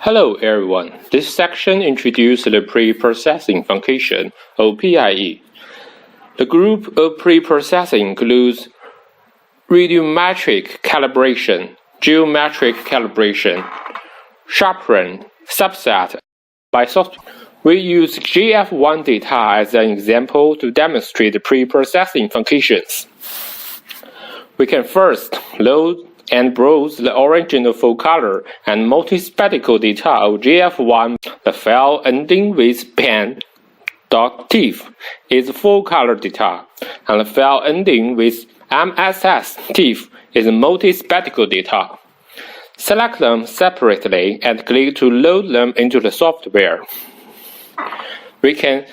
Hello everyone, this section introduces the preprocessing function of PIE. The group of preprocessing includes radiometric calibration, geometric calibration, sharpening, subset by software. We use GF1 data as an example to demonstrate the preprocessing functions. We can first load and browse the original full color and multispectral data of GF1. The file ending with pan.tif is full color data, and the file ending with MSS.tif is multispectral data. Select them separately and click to load them into the software. We can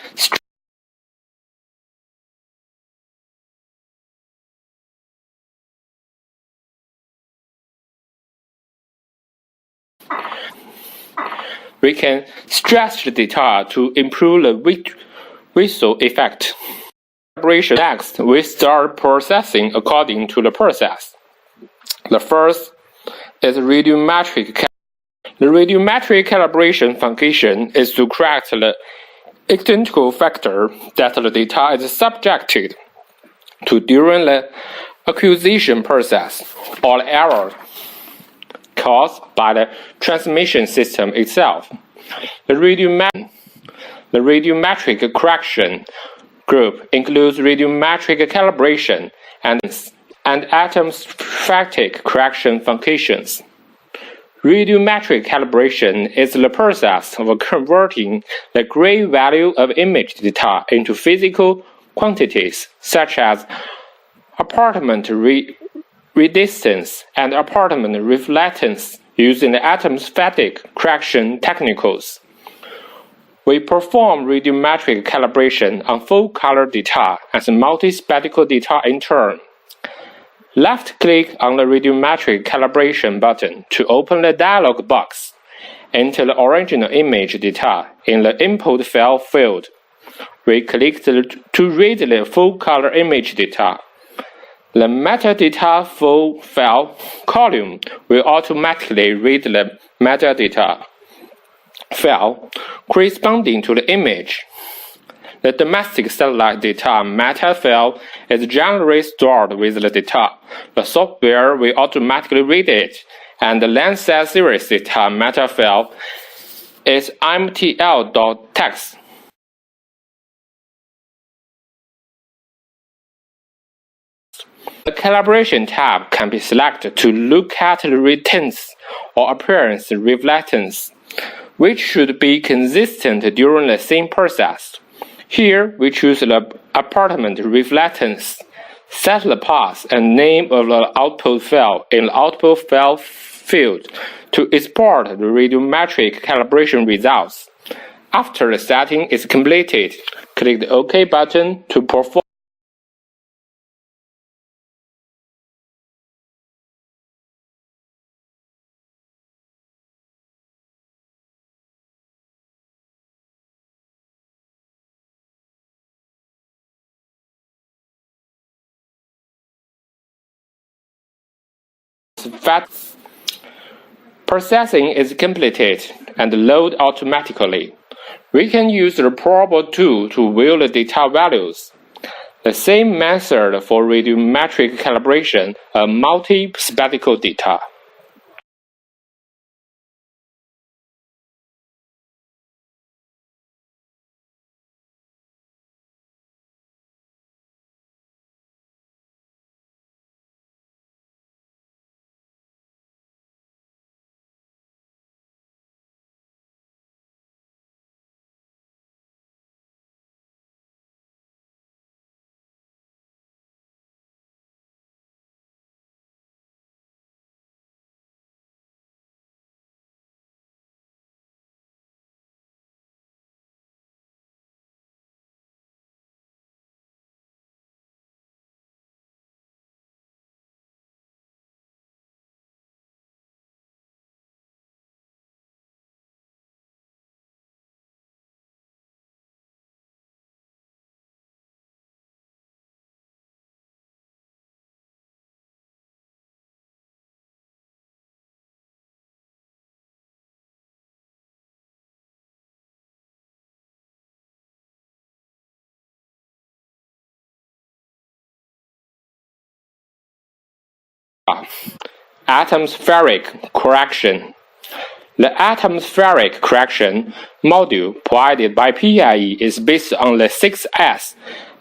stretch the data to improve the visual effect. Next, we start processing according to the process. The first is radiometric. The radiometric calibration function is to correct the identical factor that the data is subjected to during the acquisition process or error caused by the transmission system itself. The radiometric correction group includes radiometric calibration and atmospheric correction functions. Radiometric calibration is the process of converting the gray value of image data into physical quantities such as apartment redistance and apartment reflectance using the atmospheric correction technicals. We perform radiometric calibration on full color data and multispectral data in turn. Left-click on the radiometric calibration button to open the dialog box. Enter the original image data in the input file field. We click to read the full color image data. The metadata full file column will automatically read the metadata file corresponding to the image. The domestic satellite data meta file is generally stored with the data. The software will automatically read it, and the Landsat series data meta file is mtl.txt. The calibration tab can be selected to look at the redistance or appearance reflectance, which should be consistent during the same process. Here, we choose the apartment reflectance, set the path and name of the output file in the output file field to export the radiometric calibration results. After the setting is completed, click the OK button to perform. Processing is completed and load automatically. We can use the probable tool to view the data values. The same method for radiometric calibration of multispectral data. Atmospheric correction. The atmospheric correction module provided by PIE is based on the 6S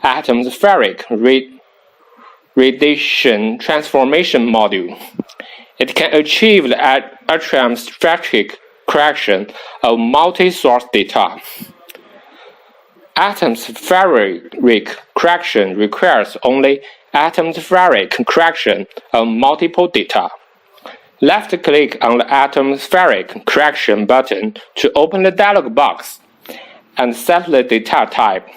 atmospheric radiation transformation module. It can achieve the atmospheric correction of multi-source data. Atmospheric correction requires only atmospheric correction of multiple data. Left-click on the atmospheric correction button to open the dialog box and set the data type.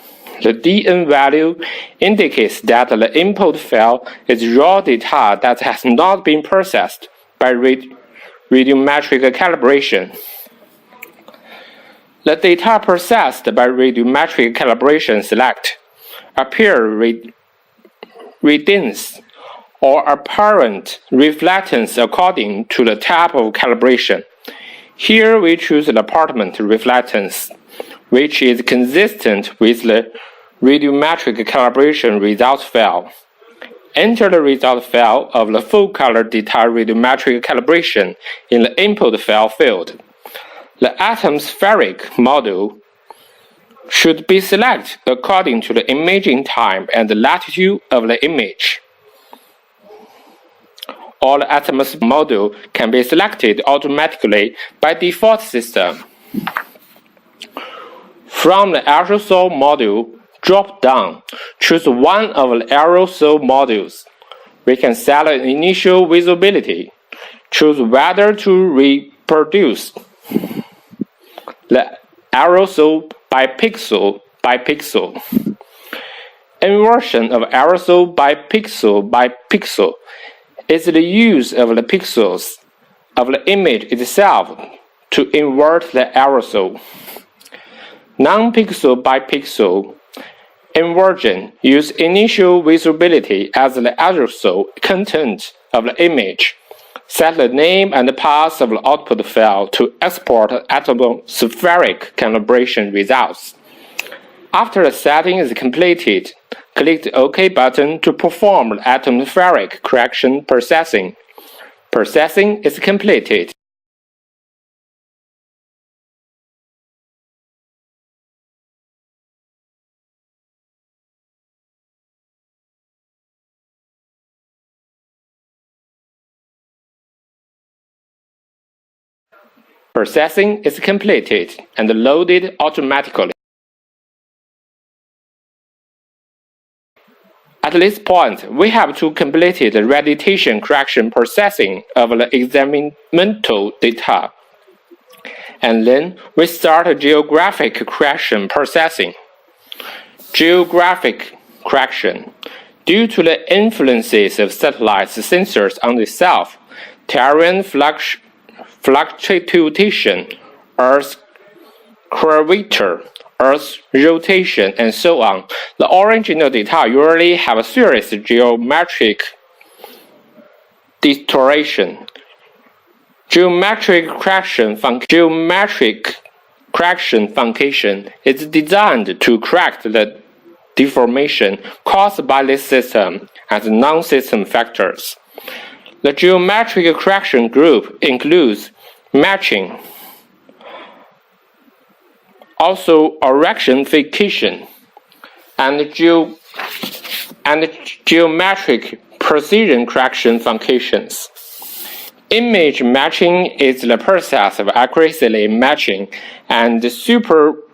The DN value indicates that the input file is raw data that has not been processed by radiometric calibration. The data processed by radiometric calibration select appear readiness or apparent reflectance according to the type of calibration. Here we choose the apparent reflectance, which is consistent with the radiometric calibration result file. Enter the result file of the full color data radiometric calibration in the input file field. The atmospheric module should be selected according to the imaging time and the latitude of the image. All the atmospheric module can be selected automatically by default system. From the Aerosol module drop down, choose one of the Aerosol modules. We can set an initial visibility. Choose whether to reproduce the aerosol by pixel by pixel. Inversion of aerosol by pixel is the use of the pixels of the image itself to invert the aerosol. Non-pixel by pixel inversion use initial visibility as the aerosol content of the image. Set the name and the path of the output file to export atmospheric calibration results. After the setting is completed, click the OK button to perform the atmospheric correction processing. Processing is completed. Processing is completed and loaded automatically. At this point, we have to complete the radiation correction processing of the experimental data. And then we start geographic correction processing. Geographic correction. Due to the influences of satellite sensors on itself, terrain fluctuation, Earth's curvature, Earth's rotation, and so on, the original data usually have a serious geometric distortion. Geometric correction function is designed to correct the deformation caused by this system and non-system factors. The geometric correction group includes matching, also Orthorectification, and geometric precision correction functions. Image matching is the process of accurately matching and superimposing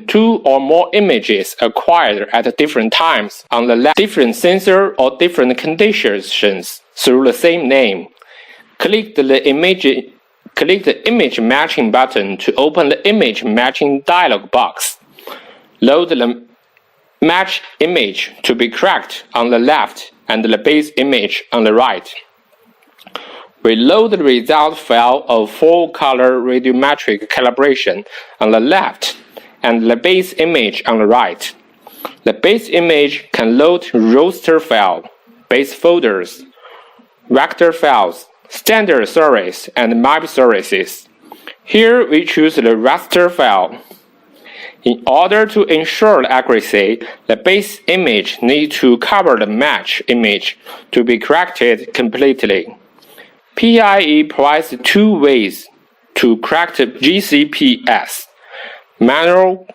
two or more images acquired at different times on the different sensor or different conditions through the same name. Click the image matching button to open the image matching dialog box. Load the match image to be correct on the left and the base image on the right. We load the result file of full color radiometric calibration on the left and the base image on the right. The base image can load raster file, base folders, vector files, standard series, and map services. Here we choose the raster file. In order to ensure accuracy, the base image needs to cover the match image to be corrected completely. PIE provides two ways to correct GCPs: manual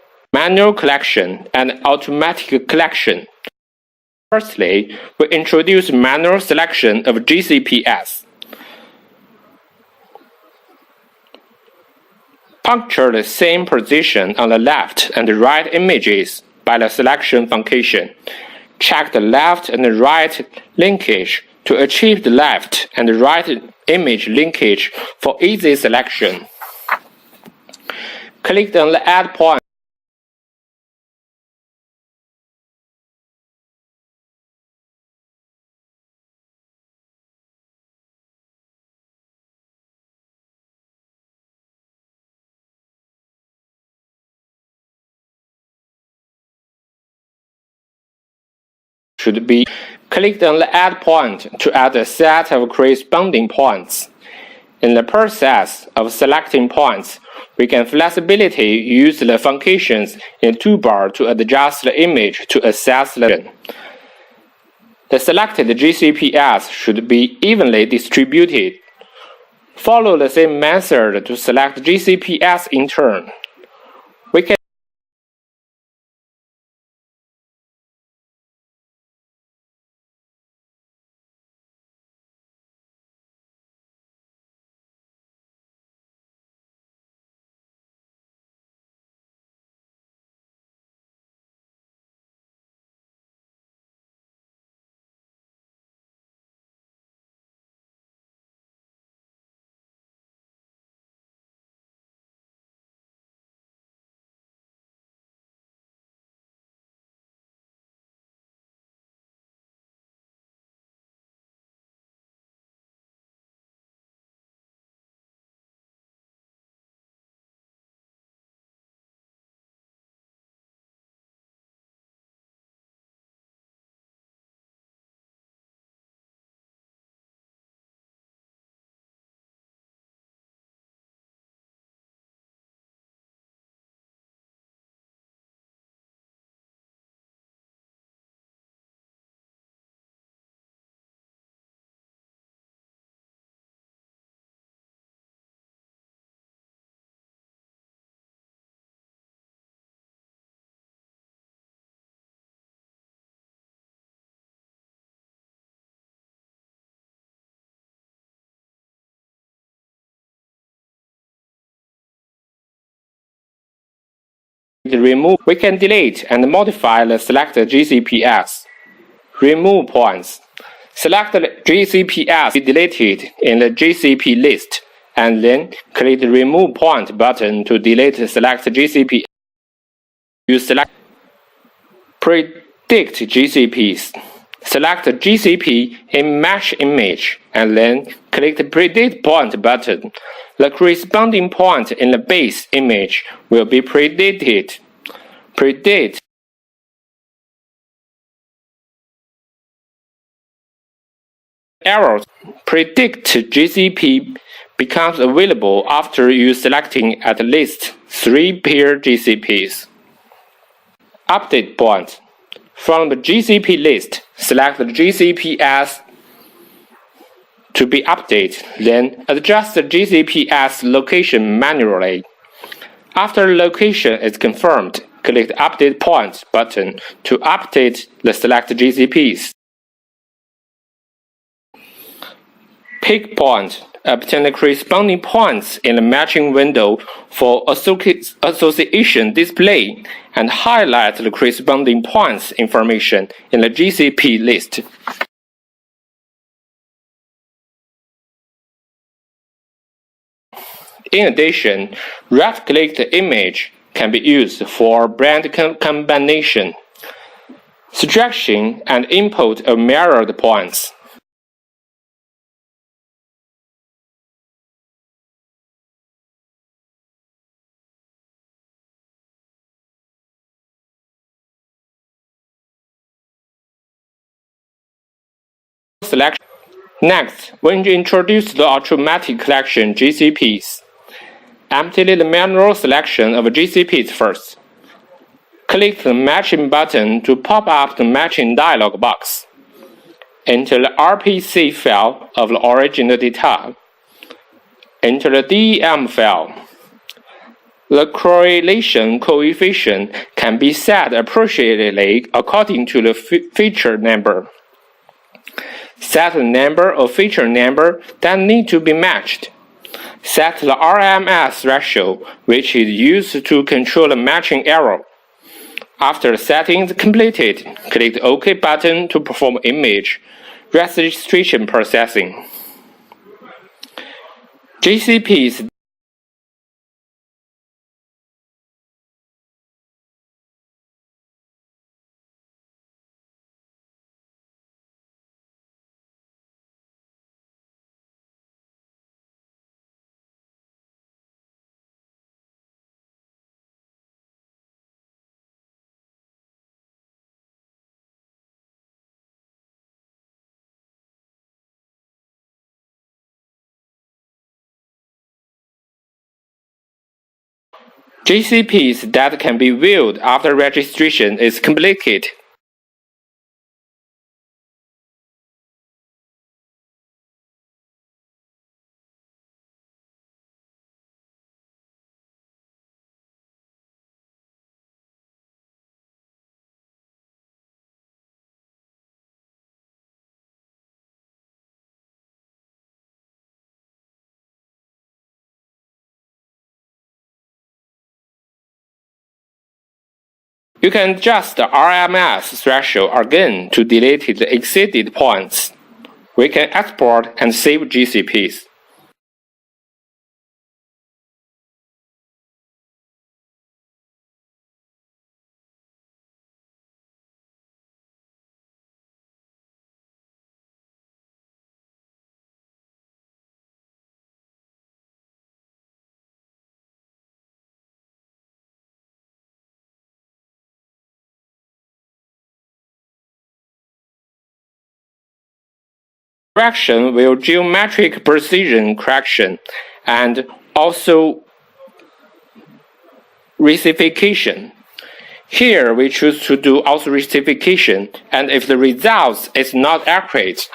collection and automatic collection. Firstly, we introduce manual selection of GCPs. Puncture the same position on the left and the right images by the selection function. Check the left and the right linkage to achieve the left and the right image linkage for easy selection. Click on the Add point should be clicked on the Add point to add a set of corresponding points. In the process of selecting points, we can flexibility use the functions in the toolbar to adjust the image to assess the. The selected GCPs should be evenly distributed. Follow the same method to select GCPs in turn. We can remove. We can delete and modify the selected GCPs. Remove points. Select the GCPs be deleted in the GCP list, and then click the Remove Point button to delete the select GCP. You select Predict GCPs. Select the GCP in Match Image, and then click the Predict Point button. The corresponding point in the base image will be predicted. Predict errors. Predict GCP becomes available after you selecting at least 3 pair GCPs. Update point. From the GCP list, select the GCPs to be updated, then adjust the GCPs location manually. After location is confirmed, click the Update Point button to update the selected GCPs. Pick point. Obtain the corresponding points in the matching window for association display and highlight the corresponding points information in the GCP list. In addition, right-click the image can be used for brand combination, suggestion, and input of mirrored points. Selection. Next, when you introduce the automatic collection GCPs, empty the manual selection of GCPs first. Click the Matching button to pop up the Matching dialog box. Enter the RPC file of the original data. Enter the DEM file. The correlation coefficient can be set appropriately according to the feature number. Set the number of feature number that need to be matched. Set the RMS threshold, which is used to control the matching error. After the setting is completed, click the OK button to perform image registration processing. GCPs GCPs that can be viewed after registration is completed. You can adjust the RMS threshold again to delete the exceeded points. We can export and save GCPs. Correction will geometric precision correction and also rectification. Here we choose to do rectification, and if the results is not accurate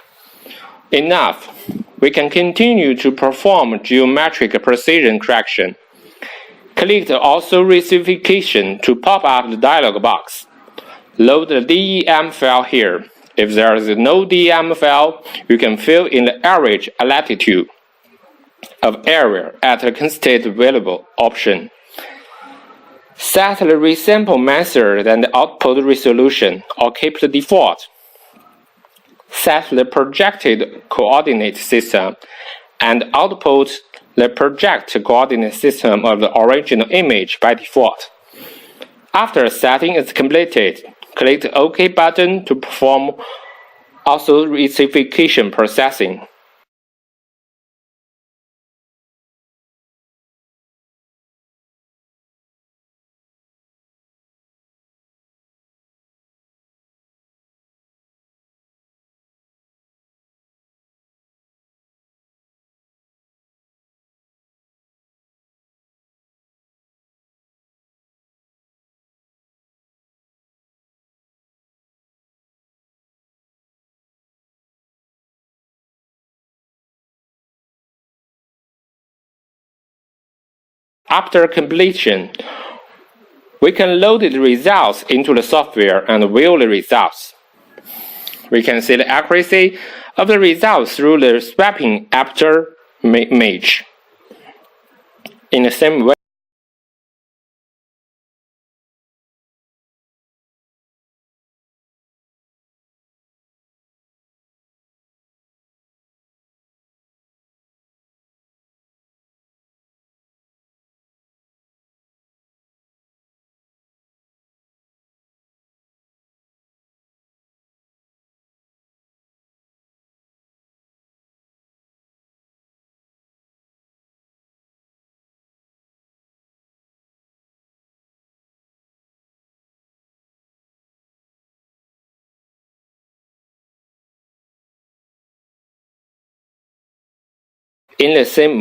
enough, we can continue to perform geometric precision correction. Click the rectification to pop up the dialog box. Load the DEM file here. If there is no DEM file, you can fill in the average latitude of area at the constant available option. Set the resample method and the output resolution, or keep the default. Set the projected coordinate system and output the project coordinate system of the original image by default. After the setting is completed, click the OK button to perform rectification processing. After completion, we can load the results into the software and view the results. We can see the accuracy of the results through the swapping after image. In the same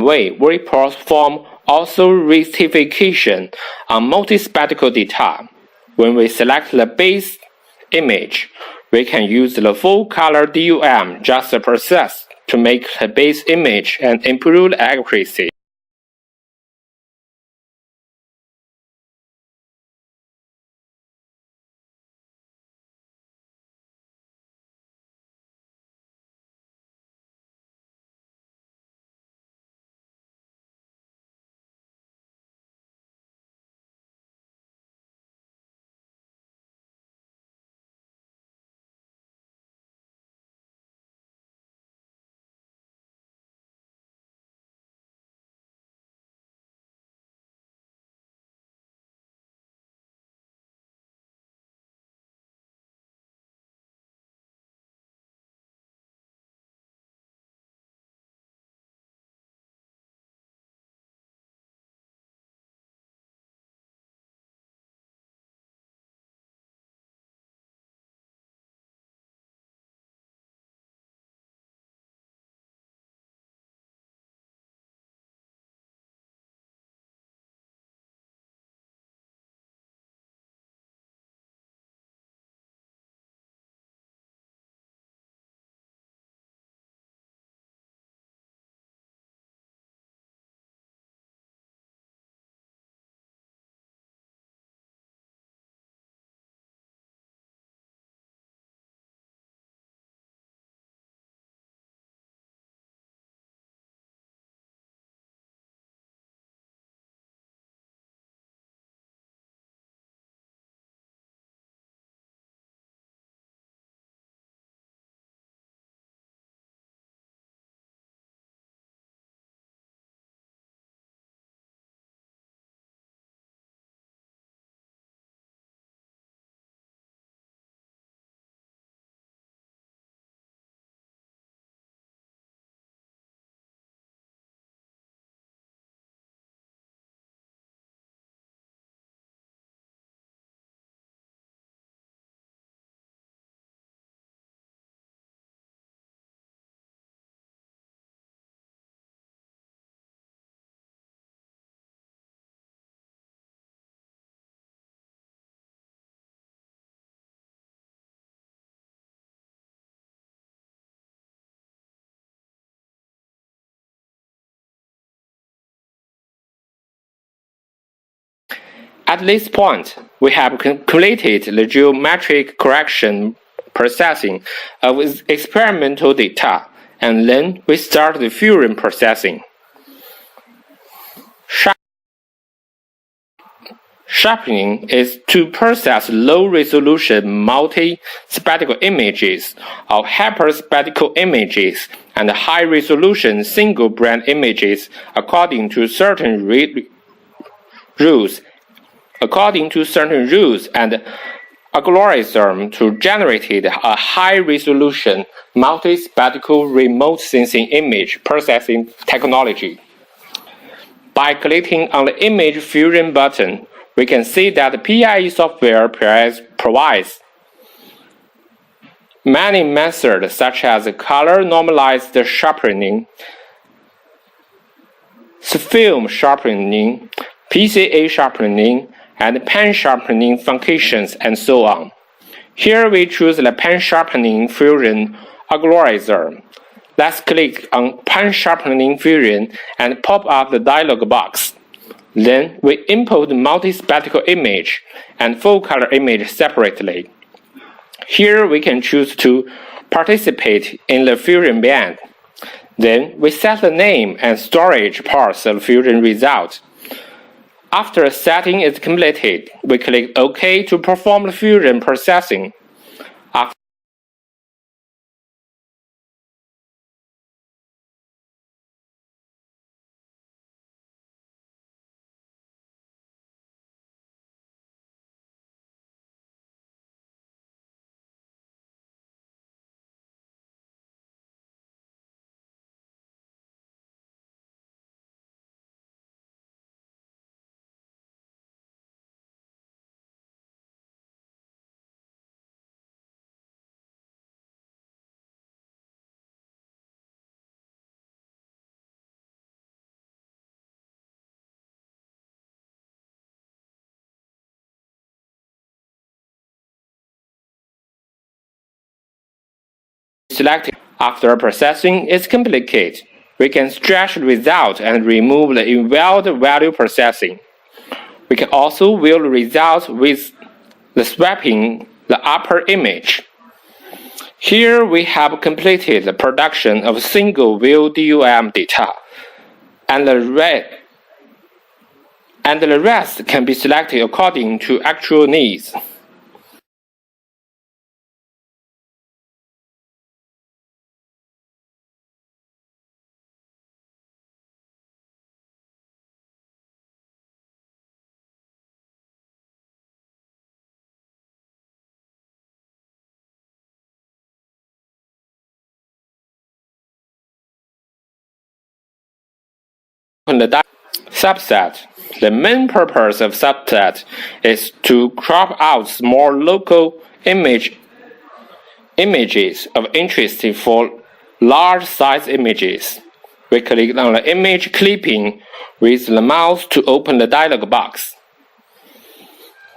way, we perform rectification on multispectral data. When we select the base image, we can use the full color DUM just process to make the base image and improve the accuracy. At this point, we have completed the geometric correction processing of experimental data, and then we start the fusion processing. Sharpening is to process low-resolution multi-spectral images or hyperspectral images and high-resolution single-brand images according to certain rules and algorithm to generate a high-resolution multispectral remote sensing image processing technology. By clicking on the Image Fusion button, we can see that the PIE software provides many methods such as Color Normalized Sharpening, SFIM Sharpening, PCA Sharpening, and PanSharpening functions, and so on. Here we choose the PanSharpening Fusion algorithm. Let's click on PanSharpening Fusion and pop up the dialog box. Then we import multispectral image and full color image separately. Here we can choose to participate in the Fusion band. Then we set the name and storage parts of Fusion result. After setting is completed, we click OK to perform the Fusion processing. selected. After processing is completed, we can stretch the result and remove the invalid value processing. We can also view the result with the swapping the upper image. Here we have completed the production of single view DOM data, and the rest can be selected according to actual needs. In the subset, the main purpose of subset is to crop out small local images of interest for large size images. We click on the image clipping with the mouse to open the dialog box.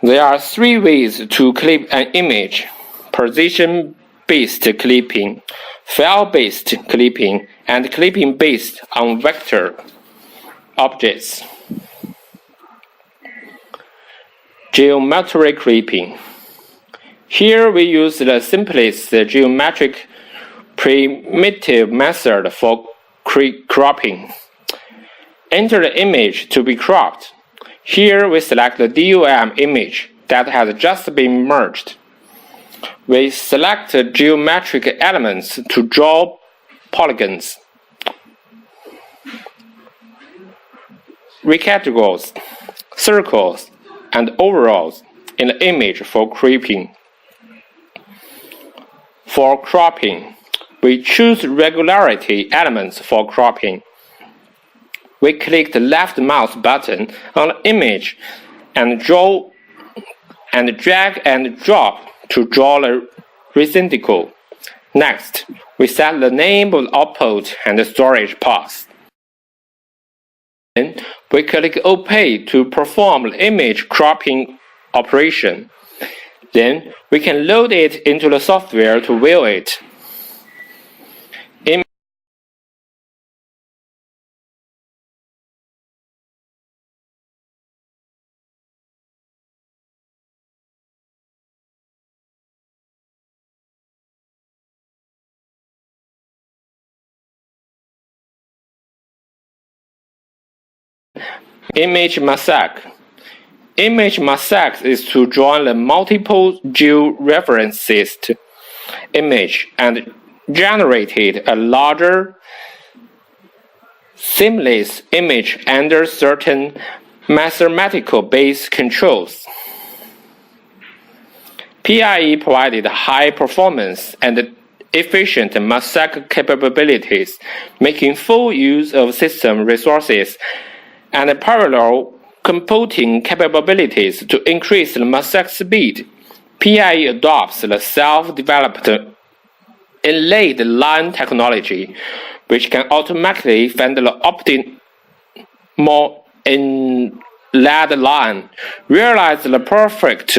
There are 3 ways to clip an image: position-based clipping, file-based clipping, and clipping based on vector objects. Geometric clipping. Here we use the simplest geometric primitive method for cropping. Enter the image to be cropped. Here we select the DOM image that has just been merged. We select geometric elements to draw polygons, rectangles, circles, and ovals in the image for cropping. For cropping, we choose regularity elements for cropping. We click the left mouse button on the image and drag and drop to draw the receptacle. Next, we set the name of the output and the storage path. Then we click OK to perform the image cropping operation. Then we can load it into the software to view it. Image mosaic. Image mosaic is to join the multiple georeferenced image and generate a larger, seamless image under certain mathematical-based controls. PIE provided high performance and efficient mosaic capabilities, making full use of system resources and parallel computing capabilities to increase the mosaic speed. PIE adopts the self-developed inlaid line technology, which can automatically find the optimal inlaid line, realize the perfect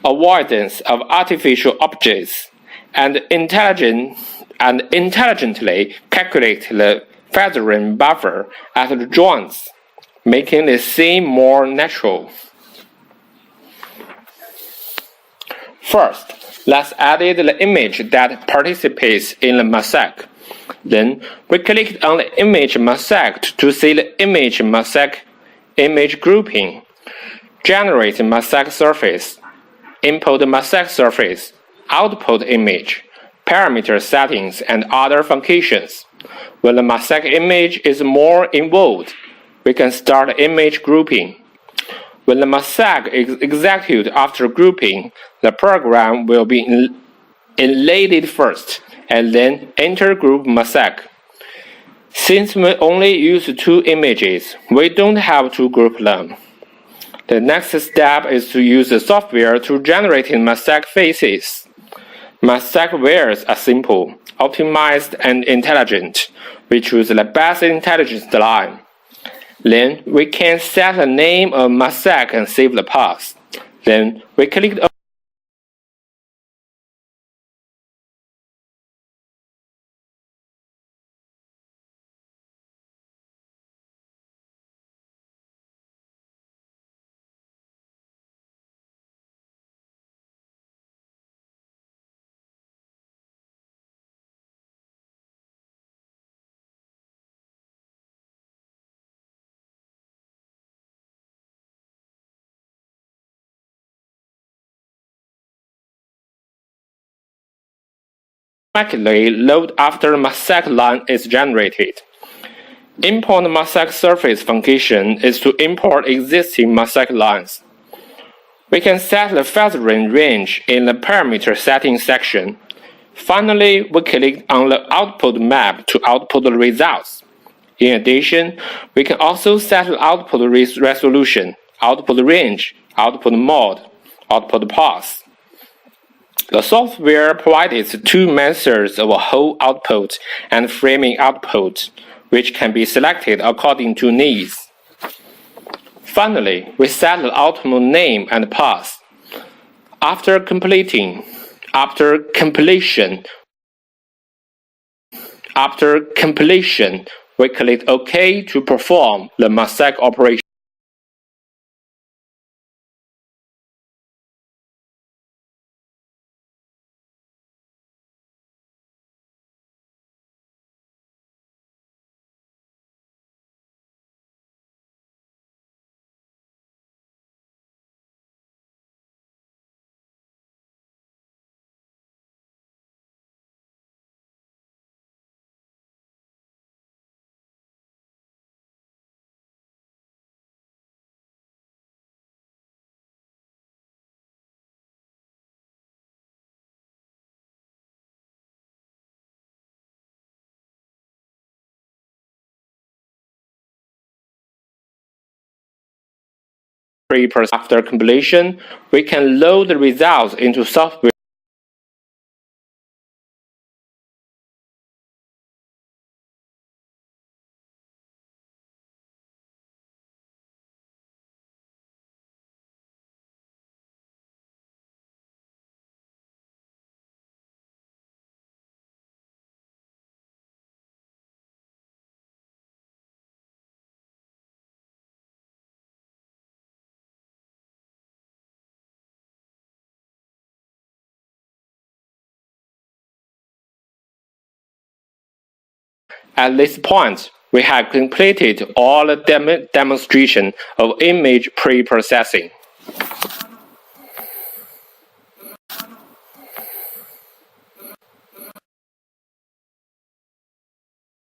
avoidance of artificial objects, and intelligently calculate the feathering buffer at the joints, making the scene more natural. First, let's edit the image that participates in the mosaic. Then, we click on the image mosaic to see the image mosaic image grouping, generate mosaic surface, import mosaic surface, output image, parameter settings, and other functions. When the mosaic image is more involved, we can start image grouping. When the mosaic is executed after grouping, the program will be inlaid first, and then enter group mosaic. Since we only use 2 images, we don't have to group them. The next step is to use the software to generate mosaic faces. Mosaic layers are simple, optimized, and intelligent. We choose the best intelligence line. Then we can set the name of mosaic and save the path. Then we click automatically load after mosaic line is generated. Import mosaic surface function is to import existing mosaic lines. We can set the feathering range in the parameter setting section. Finally, we click on the output map to output the results. In addition, we can also set the output resolution, output range, output mode, output path. The software provides two methods of whole output and framing output, which can be selected according to needs. Finally, we set the output name and path. After completion, we click OK to perform the mosaic operation. After completion, we can load the results into software. At this point, we have completed all the demonstration of image pre-processing.